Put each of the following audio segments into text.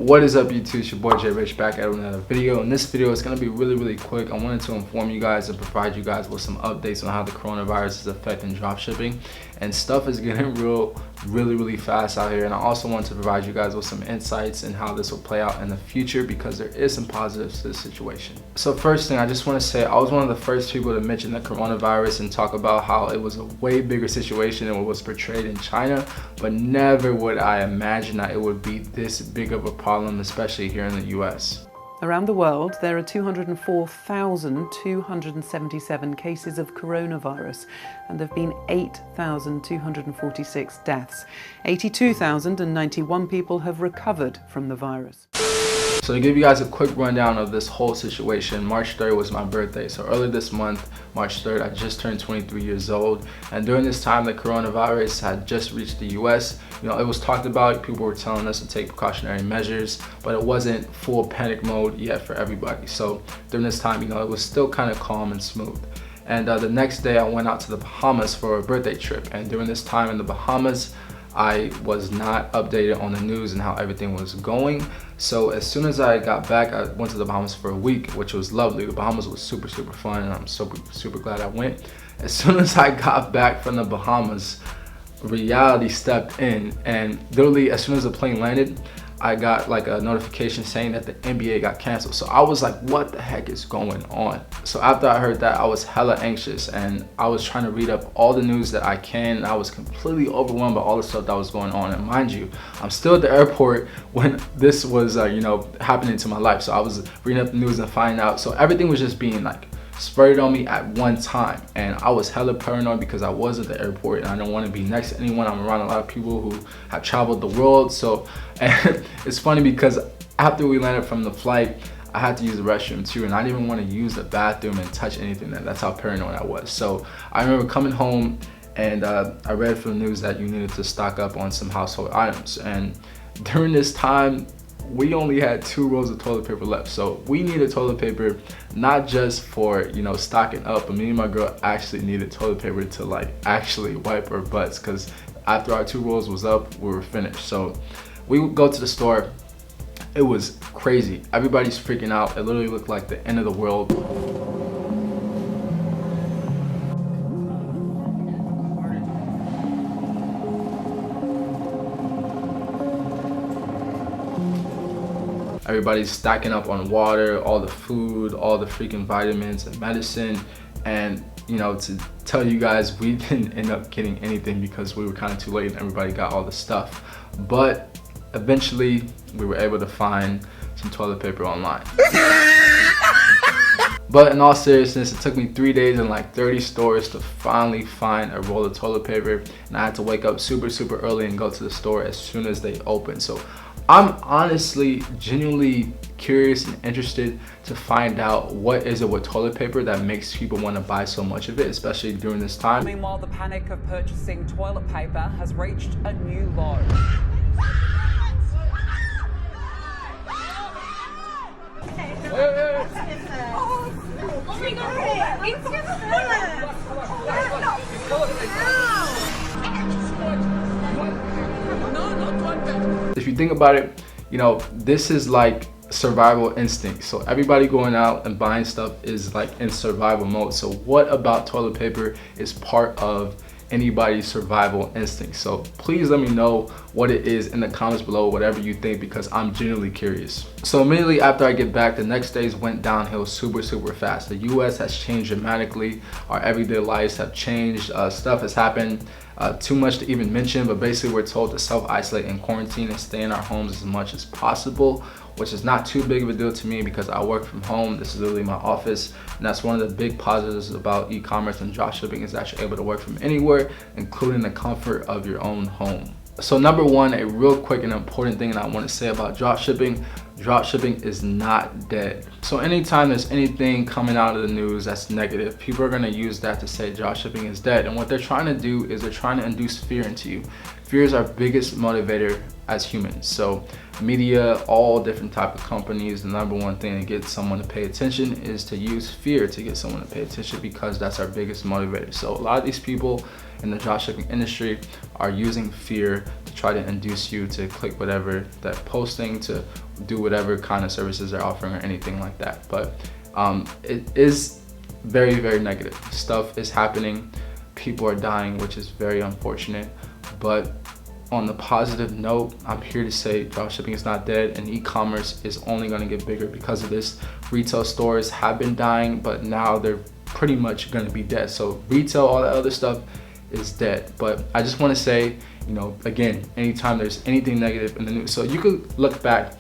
What is up, YouTube? It's your boy J Rich back at another video. In this video, it's going to be really quick. I wanted to inform you guys and provide you guys with some updates on how the coronavirus is affecting dropshipping, and stuff is getting really fast out here. And I also want to provide you guys with some insights in how this will play out in the future, because there is some positives to this situation. So first thing, I just want to say I was one of the first people to mention the coronavirus and talk about how it was a way bigger situation than what was portrayed in China, but never would I imagine that it would be this big of a problem, especially here in the US. Around the world, there are 204,277 cases of coronavirus, and there have been 8,246 deaths. 82,091 people have recovered from the virus. So to give you guys a quick rundown of this whole situation, March 3rd was my birthday. So early this month, March 3rd, I just turned 23 years old. And during this time, the coronavirus had just reached the US. You know, it was talked about, people were telling us to take precautionary measures, but it wasn't full panic mode yet for everybody. So during this time, you know, it was still kind of calm and smooth. And the next day I went out to the Bahamas for a birthday trip. And during this time in the Bahamas, I was not updated on the news and how everything was going. So as soon as I got back, I went to the Bahamas for a week, which was lovely. The Bahamas was super fun, and I'm super glad I went. As soon as I got back from the Bahamas, reality stepped in, and literally as soon as the plane landed, I got like a notification saying that the NBA got canceled. So I was like, what the heck is going on? So after I heard that, I was hella anxious, and I was trying to read up all the news that I can. I was completely overwhelmed by all the stuff that was going on. And mind you, I'm still at the airport when this was you know, happening to my life. So I was reading up the news and finding out. So everything was just being like sprayed on me at one time, and I was hella paranoid because I was at the airport and I don't want to be next to anyone. I'm around a lot of people who have traveled the world. So, and it's funny because after we landed from the flight, I had to use the restroom too, and I didn't even want to use the bathroom and touch anything. That's how paranoid I was. So I remember coming home, and I read from the news that you needed to stock up on some household items. And during this time, we only had 2 rolls of toilet paper left. So we needed toilet paper, not just for, you know, stocking up, but me and my girl actually needed toilet paper to like actually wipe our butts, because after our 2 rolls was up, we were finished. So we would go to the store. It was crazy. Everybody's freaking out. It literally looked like the end of the world. Everybody's stacking up on water, all the food, all the freaking vitamins and medicine. And you know, to tell you guys, we didn't end up getting anything because we were kind of too late and everybody got all the stuff. But eventually we were able to find some toilet paper online. But in all seriousness, it took me 3 days and like 30 stores to finally find a roll of toilet paper. And I had to wake up super early and go to the store as soon as they opened. So I'm honestly genuinely curious and interested to find out what is it with toilet paper that makes people want to buy so much of it, especially during this time. Meanwhile, the panic of purchasing toilet paper has reached a new low. If you think about it, you know, this is like survival instinct. So everybody going out and buying stuff is like in survival mode. So what about toilet paper is part of anybody's survival instinct? So please let me know what it is in the comments below, whatever you think, because I'm genuinely curious. So immediately after I get back, the next days went downhill super fast. The US has changed dramatically. Our everyday lives have changed. Stuff has happened. Too much to even mention, but basically we're told to self-isolate and quarantine and stay in our homes as much as possible, which is not too big of a deal to me because I work from home. This is literally my office, and that's one of the big positives about e-commerce and dropshipping, is that you're able to work from anywhere, including the comfort of your own home. So number one, a real quick and important thing that I want to say about dropshipping is not dead. So anytime there's anything coming out of the news that's negative, people are going to use that to say dropshipping is dead. And what they're trying to do is they're trying to induce fear into you. Fear is our biggest motivator as humans. So media, all different type of companies, the number one thing to get someone to pay attention is to use fear to get someone to pay attention, because that's our biggest motivator. So a lot of these people in the dropshipping industry are using fear to try to induce you to click whatever they're posting, to do whatever kind of services they're offering or anything like that. But it is very, very negative. Stuff is happening. People are dying, which is very unfortunate. But on the positive note, I'm here to say dropshipping is not dead, and e-commerce is only going to get bigger because of this. Retail stores have been dying, but now they're pretty much going to be dead. So retail, all that other stuff is dead. But I just want to say, you know, again, anytime there's anything negative in the news, so you could look back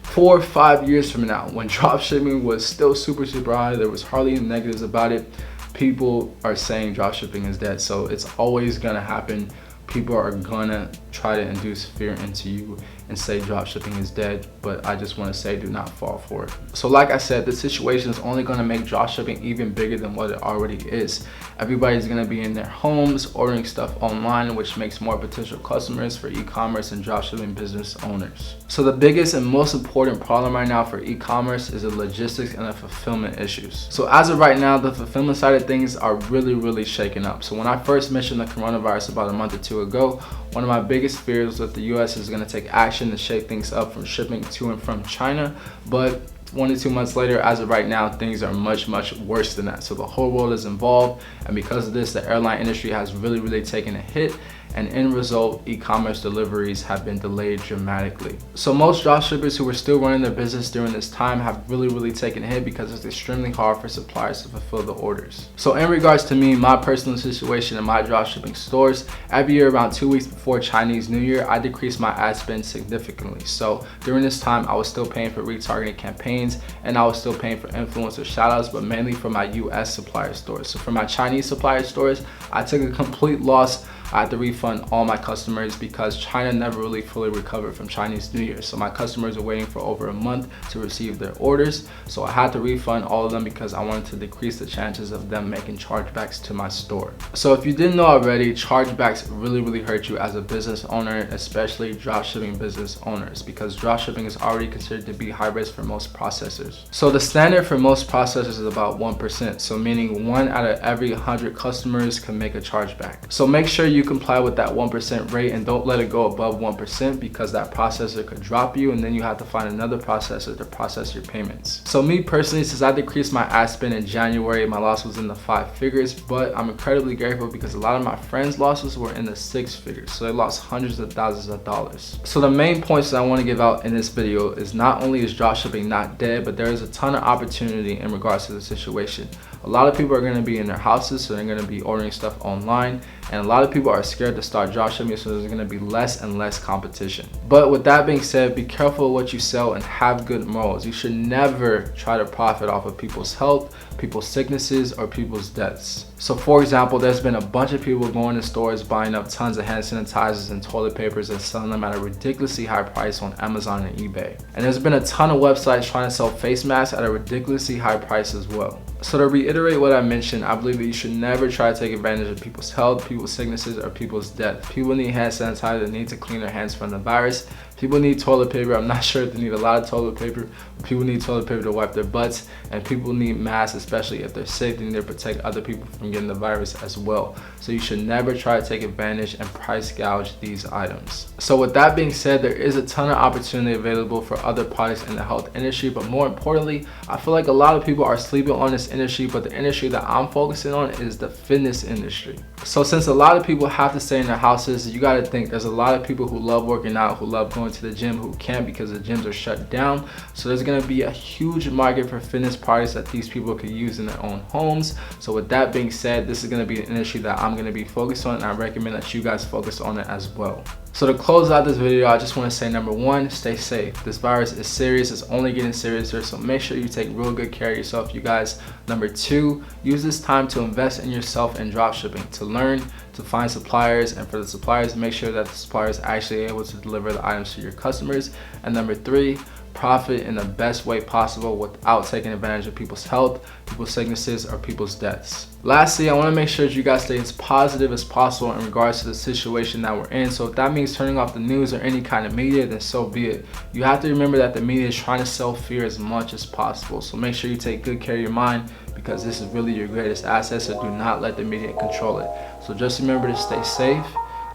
4 or 5 years from now when dropshipping was still super high, there was hardly any negatives about it. People are saying dropshipping is dead, so it's always gonna happen. People are gonna try to induce fear into you and say dropshipping is dead, but I just want to say do not fall for it. So like I said, the situation is only going to make dropshipping even bigger than what it already is. Everybody's going to be in their homes ordering stuff online, which makes more potential customers for e-commerce and dropshipping business owners. So the biggest and most important problem right now for e-commerce is the logistics and the fulfillment issues. So as of right now, the fulfillment side of things are really shaken up. So when I first mentioned the coronavirus about a month or two ago, one of my biggest fears was that the US is going to take action to shake things up from shipping to and from China, but 1 to 2 months later, as of right now, things are much worse than that. So the whole world is involved, and because of this, the airline industry has really taken a hit, and in result, e-commerce deliveries have been delayed dramatically. So most dropshippers who were still running their business during this time have really taken a hit because it's extremely hard for suppliers to fulfill the orders. So in regards to me, my personal situation in my dropshipping stores, every year around 2 weeks before Chinese New Year, I decreased my ad spend significantly. So during this time, I was still paying for retargeting campaigns, and I was still paying for influencer shoutouts, but mainly for my US supplier stores. So for my Chinese supplier stores, I took a complete loss. I had to refund all my customers because China never really fully recovered from Chinese New Year. So my customers are waiting for over a month to receive their orders. So I had to refund all of them because I wanted to decrease the chances of them making chargebacks to my store. So if you didn't know already, chargebacks really hurt you as a business owner, especially dropshipping business owners, because dropshipping is already considered to be high risk for most processors. So the standard for most processors is about 1%. So meaning 1 out of every 100 customers can make a chargeback. So make sure you comply with that 1% rate and don't let it go above 1% because that processor could drop you and then you have to find another processor to process your payments. So me personally, since I decreased my ad spend in January, my loss was in the 5 figures, but I'm incredibly grateful because a lot of my friends' losses were in the 6 figures. So they lost hundreds of thousands of dollars. So the main points that I want to give out in this video is not only is dropshipping not dead, but there is a ton of opportunity in regards to the situation. A lot of people are going to be in their houses, so they're going to be ordering stuff online, and a lot of people are scared to start dropshipping, so there's going to be less and less competition. But with that being said, be careful of what you sell and have good morals. You should never try to profit off of people's health, people's sicknesses, or people's deaths. So for example, there's been a bunch of people going to stores buying up tons of hand sanitizers and toilet papers and selling them at a ridiculously high price on Amazon and eBay. And there's been a ton of websites trying to sell face masks at a ridiculously high price as well. So to reiterate what I mentioned, I believe that you should never try to take advantage of people's health, people's sicknesses, or people's death. People need hand sanitizer, they need to clean their hands from the virus. People need toilet paper. I'm not sure if they need a lot of toilet paper, but people need toilet paper to wipe their butts, and people need masks, especially if they're sick. They need to protect other people from getting the virus as well. So you should never try to take advantage and price gouge these items. So with that being said, there is a ton of opportunity available for other products in the health industry, but more importantly, I feel like a lot of people are sleeping on this industry, but the industry that I'm focusing on is the fitness industry. So since a lot of people have to stay in their houses, you got to think there's a lot of people who love working out, who love going to the gym, who can't because the gyms are shut down. So there's going to be a huge market for fitness products that these people could use in their own homes. So with that being said, this is going to be an industry that I'm going to be focused on, and I recommend that you guys focus on it as well. So to close out this video, I just want to say, number one, stay safe. This virus is serious. It's only getting seriouser, so make sure you take real good care of yourself, you guys. Number two, use this time to invest in yourself and dropshipping, to learn, to find suppliers, and for the suppliers, make sure that the supplier is actually able to deliver the items to your customers. And number three, profit in the best way possible without taking advantage of people's health, people's sicknesses, or people's deaths. Lastly, I want to make sure that you guys stay as positive as possible in regards to the situation that we're in. So if that means turning off the news or any kind of media, then so be it. You have to remember that the media is trying to sell fear as much as possible. So make sure you take good care of your mind, because this is really your greatest asset, so do not let the media control it. So just remember to stay safe,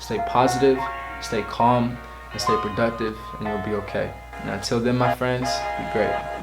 stay positive, stay calm, and stay productive, and you'll be okay. And until then, my friends, be great.